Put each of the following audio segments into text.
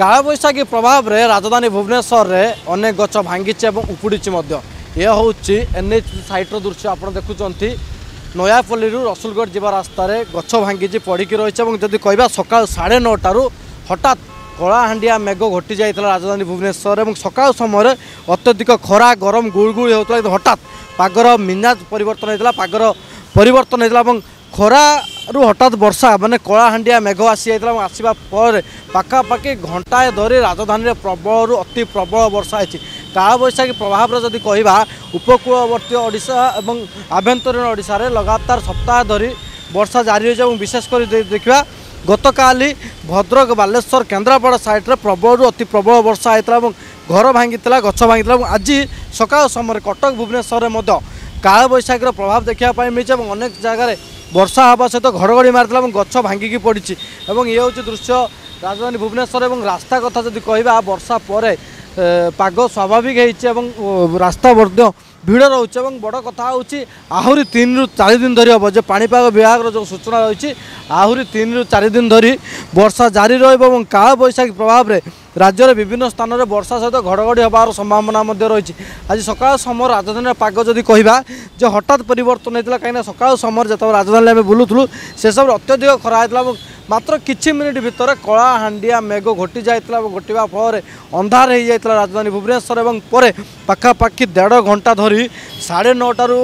कालबैशाखी प्रभाव रे राजधानी भुवनेश्वर रे अनेक गछ भांगी उपुड़ी ये हूँ एनएच साइट्र दृश्य आप देखुंत नयापल्ली रसुलगढ़ जा रास्तार गछ भांगी पड़ी रही है। जदि कह सका 9:30 हठात कलाहांडिया मेघ घटी जाता राजधानी भुवनेश्वर और सका समय अत्यधिक खरा गरम गुड़गुड़ी होता हठात पागर मिजाज परिवर्तन होता पागर परिवर्तन होता खरा रु हठात वर्षा माने कलाहांडिया मेघ आसी जाता आसवा पर पाखापाखि घंटाए धरी राजधानी में प्रबल रु अति प्रबल वर्षा होती। कालबैशाखी प्रभाव जदि कह उपकूलवर्ती ओडिशा और आभ्यंतरीण ओडिशा रे लगातार सप्ताह धरी वर्षा जारी रही है। विशेषकर देखा गतकाली भद्रक बालेश्वर केन्द्रापड़ा साइड्रे प्रबल रु अति प्रबल वर्षा होता घर भांगी गछ भांगी आज सकाल समय कटक भुवनेश्वर में कालबैशाखी प्रभाव देखा मिली और अनेक जगह वर्षा हवा सहित घड़घड़ी मारता गछ भांगिकी पड़ी और ये हूँ दृश्य राजधानी भुवनेश्वर और रास्ता कथा जब कह वर्षा पर पाग स्वाभाविक हो रास्ता भिड़ रोचे और बड़ कथा हूँ आहरी 3 ରୁ 4 दिन धरी हम जो पाणीपाग विभाग जो सूचना रही आहरी 3 ରୁ 4 दिन धरी वर्षा जारी रही। कालबैशाखी प्रभाव में राज्य में विभिन्न स्थान में वर्षा सहित घड़घड़ी हबार संभावना रही। आज सकाल समय राजधानी पाग जदि कह जो हठात परिवर्तन होता कहीं सकाल समय जो राजधानी आम बुलूलु से सब अत्यधिक खरा होता मात्र किछि मिनिट भितर कलाहांडिया मेघ घटी जाता घटा फल अंधार हो जाता राजधानी भुवनेश्वर और पर पाखापाखि 1.5 घंटा धरी 9:30 ରୁ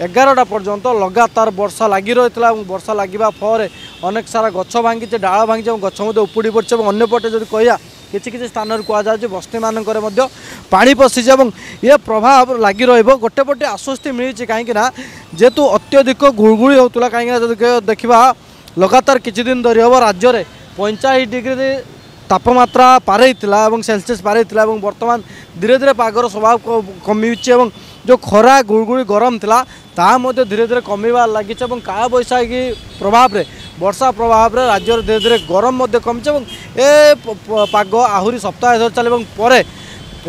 11ଟା पर्यंत लगातार वर्षा लगी रही है। वर्षा लगे फल अनेक सारा गछ भांगी डाल भांगी गछ उपुड़ी पड़े और अंपटे जब कह किसी स्थान कहुच्छे बस्ती मानक पानी पशि ये प्रभाव लगी रोटे पटे आश्वस्ति मिली कहीं जेहेतु अत्यधिक गुड़गुड़ी होता कहीं देखा लगातार किछि दिन धरी हम राज्य में 45 डिग्री तापमात्रा पारे सेल्सियस पारे बर्तमान धीरे धीरे पागर स्वभाव कमी जो खरा गुड़गुड़ी गरम था धीरे धीरे कमिबार लगी। कालबैशाखी प्रभाव में वर्षा प्रभाव में राज्य धीरे धीरे गरम कमी ए पाग आहरी सप्ताह धरी चले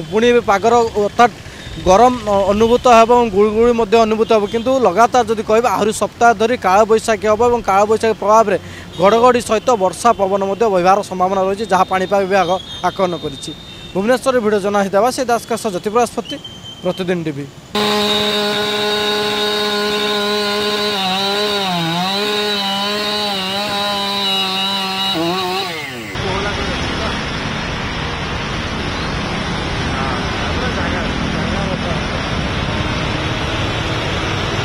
पुणी पागर अर्थात गरम अनुभूत हो गुड़गुड़ी अनुभूत हो किंतु लगातार जब कह आहरी सप्ताह धरी कालबैशाखी हम और कालबैशाखी प्रभाव में घड़घड़ी सहित वर्षा पवन बहबार संभावना रही जहाँ पाणीपाग विभाग आकलन कर भुवनेश्वर भिडियो जनाहित से दास का ज्योति प्रकाश प्रतिदिन टीवी।